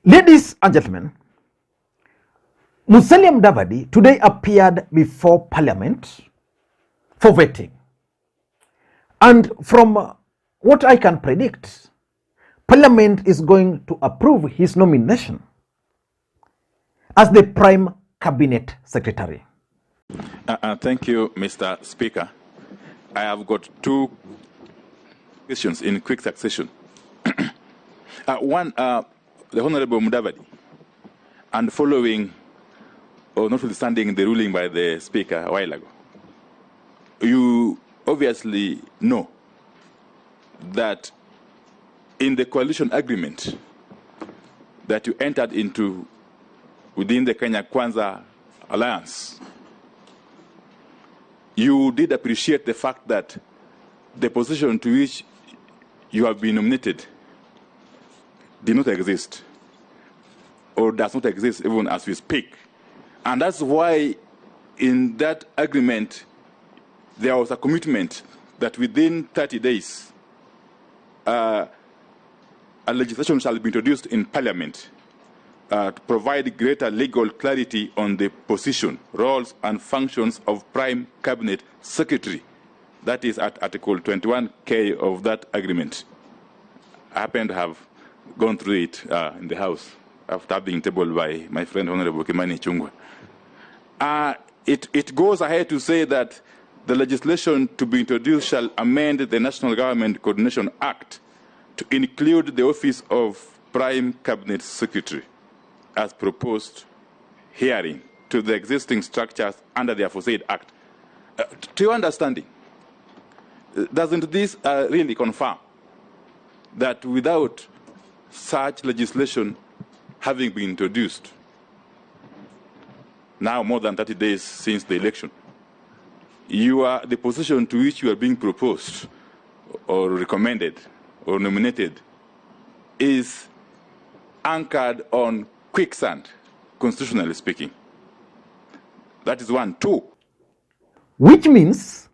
Ladies and gentlemen, Musalia Mudavadi today appeared before Parliament for vetting. And from what I can predict, Parliament is going to approve his nomination as the Prime Cabinet Secretary. Thank you, Mr. Speaker. I have got two questions in quick succession. One, the Honorable Mudavadi, and following, or notwithstanding the ruling by the Speaker a while ago, you obviously know that in the coalition agreement that you entered into within the Kenya Kwanza Alliance, you did appreciate the fact that the position to which you have been nominated did not exist, or does not exist even as we speak. And that's why in that agreement there was a commitment that within 30 days a legislation shall be introduced in Parliament to provide greater legal clarity on the position, roles and functions of Prime Cabinet Secretary. That is at Article 21K of that agreement. I happen to have gone through it in the House after being tabled by my friend Honorable Kimani Chungwa. It goes ahead to say that the legislation to be introduced shall amend the National Government Coordination Act to include the office of Prime Cabinet Secretary as proposed herein to the existing structures under the aforesaid Act. To your understanding, doesn't this really confirm that without such legislation having been introduced, now more than 30 days since the election, the position to which you are being proposed or recommended or nominated is anchored on quicksand, constitutionally speaking? That is one. Two, which means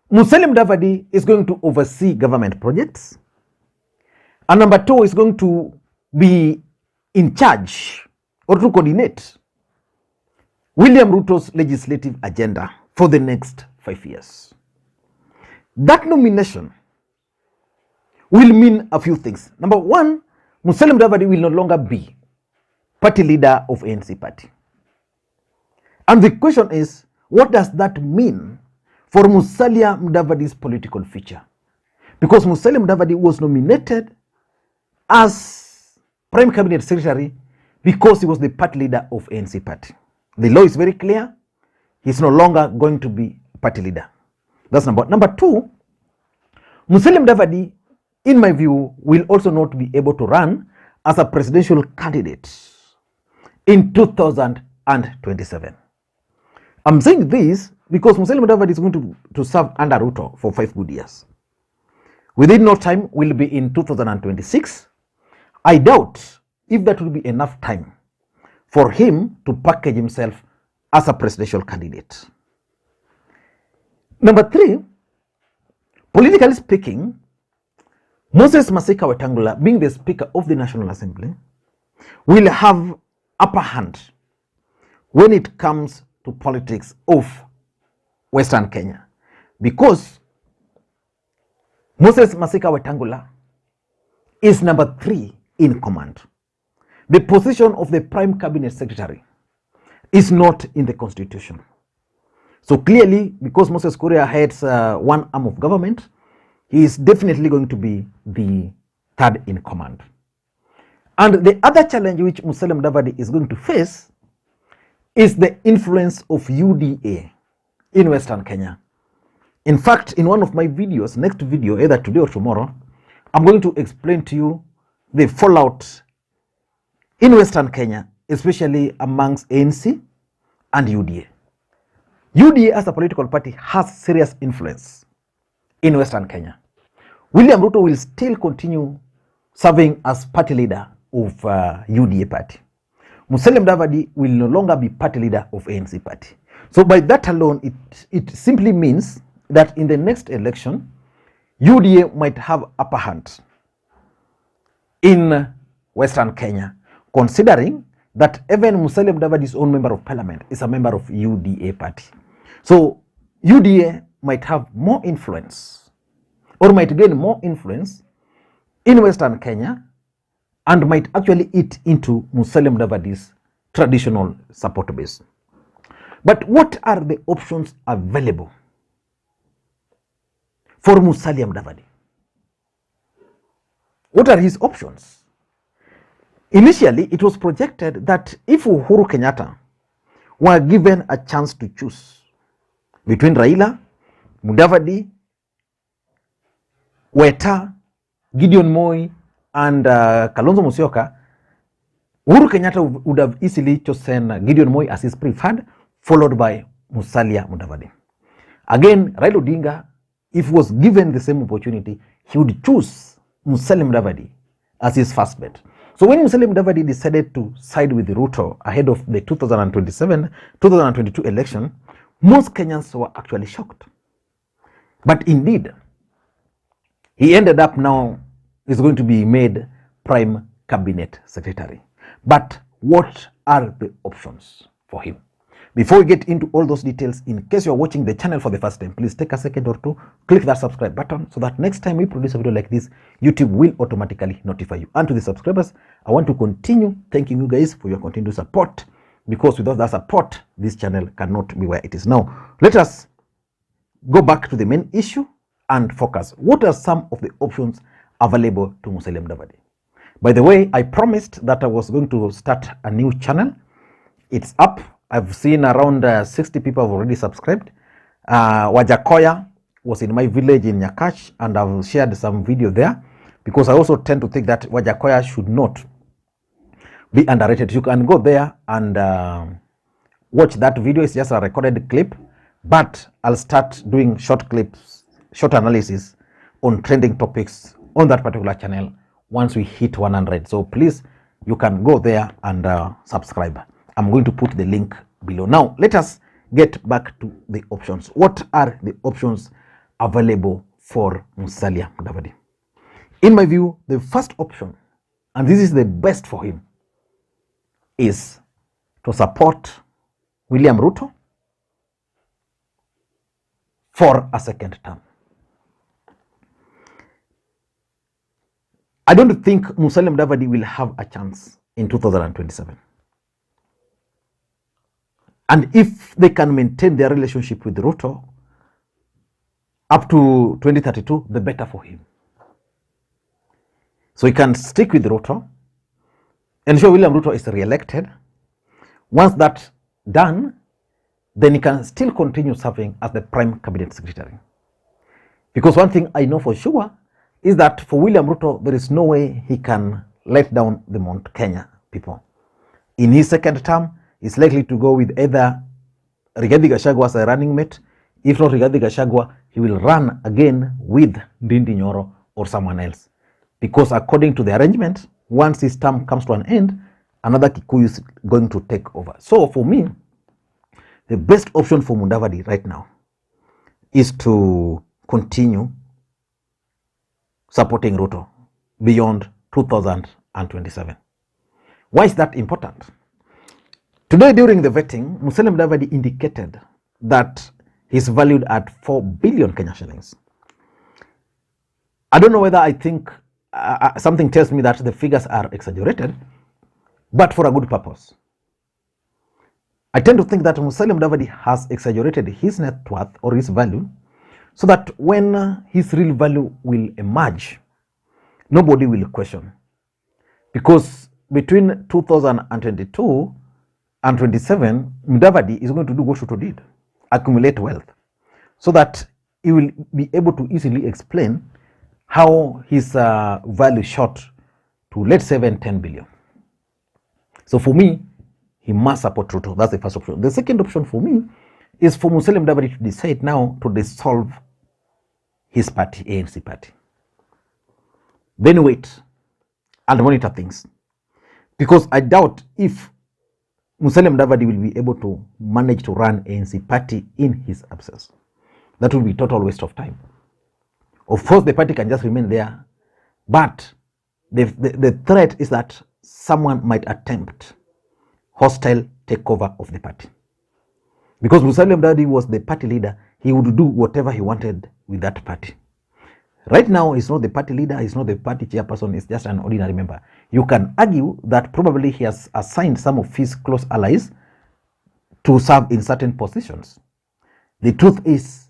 Musalia Mudavadi is going to oversee government projects, and number two is going to be in charge or to coordinate William Ruto's legislative agenda for the next 5 years. That nomination will mean a few things. Number one, Musalia Mudavadi will no longer be party leader of ANC party. And the question is, what does that mean for Musalia Mudavadi's political future? Because Musalia Mudavadi was nominated as Prime Cabinet Secretary because he was the party leader of ANC party. The law is very clear. He's no longer going to be party leader. That's number one. Number two, Musalia Mudavadi, in my view, will also not be able to run as a presidential candidate in 2027. I'm saying this because Musalia Mudavadi is going to serve under Ruto for 5 good years. Within no time, will be in 2026. I doubt if that will be enough time for him to package himself as a presidential candidate. Number three, politically speaking, Moses Masika Wetangula, being the Speaker of the National Assembly, will have upper hand when it comes to politics of Western Kenya, because Moses Masika Wetangula is number 3 in command. The position of the Prime Cabinet Secretary is not in the Constitution. So clearly, because Moses Kuria heads one arm of government, he is definitely going to be the 3rd in command. And the other challenge which Musalia Mudavadi is going to face is the influence of UDA in Western Kenya. In fact, in one of my videos, next video, either today or tomorrow, I'm going to explain to you the fallout in Western Kenya, especially amongst ANC and UDA. UDA as a political party has serious influence in Western Kenya. William Ruto will still continue serving as party leader of UDA party. Musalia Mudavadi will no longer be party leader of ANC party. So by that alone, it simply means that in the next election, UDA might have upper hand in Western Kenya, considering that even Musalia Mudavadi's own member of parliament is a member of UDA party. So UDA might have more influence or might gain more influence in Western Kenya and might actually eat into Musalia Mudavadi's traditional support base. But what are the options available for Musalia Mudavadi? What are his options? Initially, it was projected that if Uhuru Kenyatta were given a chance to choose between Raila, Mudavadi, Weta, Gideon Moi, and Kalonzo Musyoka, Uhuru Kenyatta would have easily chosen Gideon Moi as his preferred, followed by Musalia Mudavadi. Again, Raila Odinga, if he was given the same opportunity, he would choose Musalia Mudavadi as his first bet. So when Musalia Mudavadi decided to side with Ruto ahead of the 2022 election, most Kenyans were actually shocked. But indeed, he ended up now is going to be made Prime Cabinet Secretary. But what are the options for him? Before we get into all those details, in case you're watching the channel for the first time, please take a second or two, click that subscribe button so that next time we produce a video like this, YouTube will automatically notify you. And to the subscribers, I want to continue thanking you guys for your continued support, because without that support, this channel cannot be where it is now. Let us go back to the main issue and focus. What are some of the options available to Musalia Mudavadi? By the way, I promised that I was going to start a new channel. It's up. I've seen around 60 people have already subscribed. Wajakoya was in my village in Nyakach, and I've shared some video there, because I also tend to think that Wajakoya should not be underrated. You can go there and watch that video. It's just a recorded clip, but I'll start doing short clips, short analysis on trending topics on that particular channel once we hit 100. So please, you can go there and subscribe. I'm going to put the link below. Now, let us get back to the options. What are the options available for Musalia Mudavadi? In my view, the first option, and this is the best for him, is to support William Ruto for a second term. I don't think Musalia Mudavadi will have a chance in 2027. And if they can maintain their relationship with Ruto up to 2032, the better for him. So he can stick with Ruto, ensure William Ruto is re-elected. Once that's done, then he can still continue serving as the Prime Cabinet Secretary. Because one thing I know for sure is that for William Ruto, there is no way he can let down the Mount Kenya people. In his second term, he's likely to go with either Rigathi Gachagua as a running mate. If not Rigathi Gachagua, he will run again with Ndindi Nyoro or someone else. Because according to the arrangement, once his term comes to an end, another Kikuyu is going to take over. So for me, the best option for Mudavadi right now is to continue supporting Ruto beyond 2027. Why is that important? Today, during the vetting, Musalia Mudavadi indicated that he's valued at 4 billion Kenya shillings. I don't know whether I think something tells me that the figures are exaggerated, but for a good purpose. I tend to think that Musalia Mudavadi has exaggerated his net worth or his value, so that when his real value will emerge, nobody will question. Because between 2022 and 27, Mudavadi is going to do what Ruto did, accumulate wealth, so that he will be able to easily explain how his value shot to, let's say, 10 billion. So for me, he must support Ruto. That's the first option. The second option for me is for Musalia Mudavadi to decide now to dissolve his party, ANC party. Then wait and monitor things. Because I doubt if Musalia Mudavadi will be able to manage to run ANC party in his absence. That will be total waste of time. Of course, the party can just remain there, but the threat is that someone might attempt hostile takeover of the party. Because Musalia Mudavadi was the party leader, he would do whatever he wanted with that party. Right now, he's not the party leader, he's not the party chairperson, he's just an ordinary member. You can argue that probably he has assigned some of his close allies to serve in certain positions. The truth is,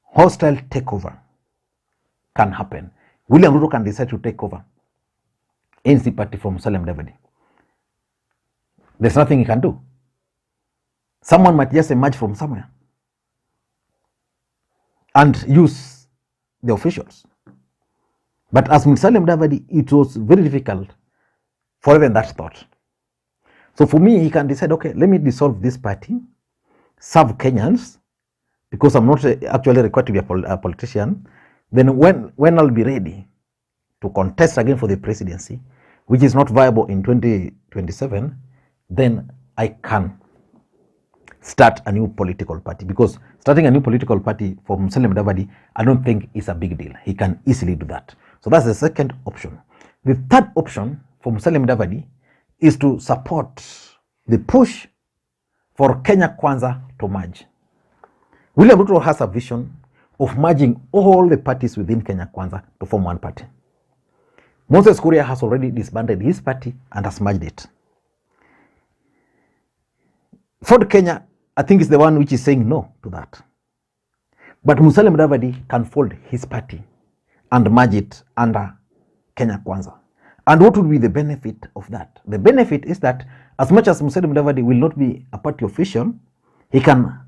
hostile takeover can happen. William Ruto can decide to take over ANC party from Musalia Mudavadi. There's nothing he can do. Someone might just emerge from somewhere and use the officials. But as Musalia Mudavadi, it was very difficult for even that thought. So for me, he can decide, okay, let me dissolve this party, serve Kenyans, because I'm not actually required to be a politician. Then when I'll be ready to contest again for the presidency, which is not viable in 2027, then I can start a new political party. Because starting a new political party for Musalia Mudavadi, I don't think is a big deal. He can easily do that. So that's the second option. The third option for Musalia Mudavadi is to support the push for Kenya Kwanza to merge. William Ruto has a vision of merging all the parties within Kenya Kwanza to form one party. Moses Kuria has already disbanded his party and has merged it. Ford Kenya, I think, is the one which is saying no to that. But Musalia Mudavadi can fold his party and merge it under Kenya Kwanza. And what would be the benefit of that? The benefit is that as much as Musalia Mudavadi will not be a party official, he can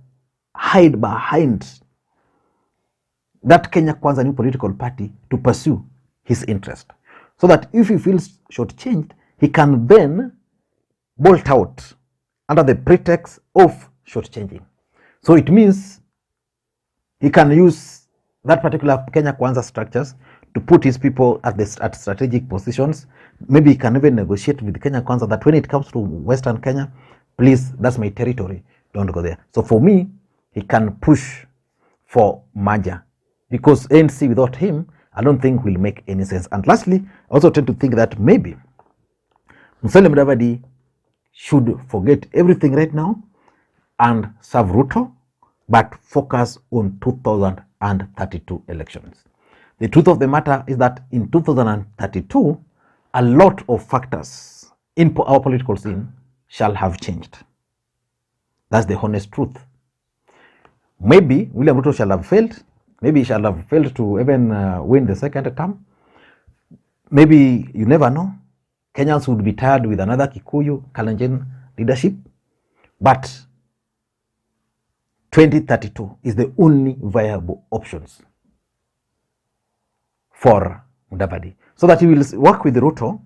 hide behind that Kenya Kwanza new political party to pursue his interest. So that if he feels shortchanged, he can then bolt out under the pretext of shortchanging. So it means he can use that particular Kenya Kwanza structures to put his people at strategic positions. Maybe he can even negotiate with Kenya Kwanza that when it comes to Western Kenya, please, that's my territory, don't go there. So for me, he can push for merger, because ANC without him, I don't think will make any sense. And lastly, I also tend to think that maybe Musalia Mudavadi should forget everything right now and serve Ruto, but focus on 2032 elections. The truth of the matter is that in 2032, a lot of factors in our political scene shall have changed. That's the honest truth. Maybe William Ruto shall have failed. Maybe he shall have failed to even win the second term. Maybe, you never know, Kenyans would be tired with another Kikuyu Kalenjin leadership. But 2032 is the only viable options for Mudavadi. So that he will work with Ruto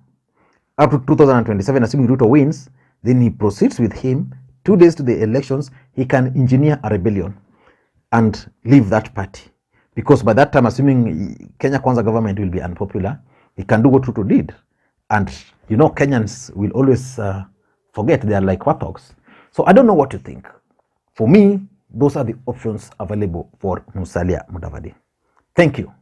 up to 2027, assuming Ruto wins, then he proceeds with him. 2 days to the elections, he can engineer a rebellion and leave that party. Because by that time, assuming Kenya Kwanza government will be unpopular, he can do what Ruto did. And you know, Kenyans will always forget they are like warthogs. So I don't know what to think. For me, those are the options available for Musalia Mudavadi. Thank you.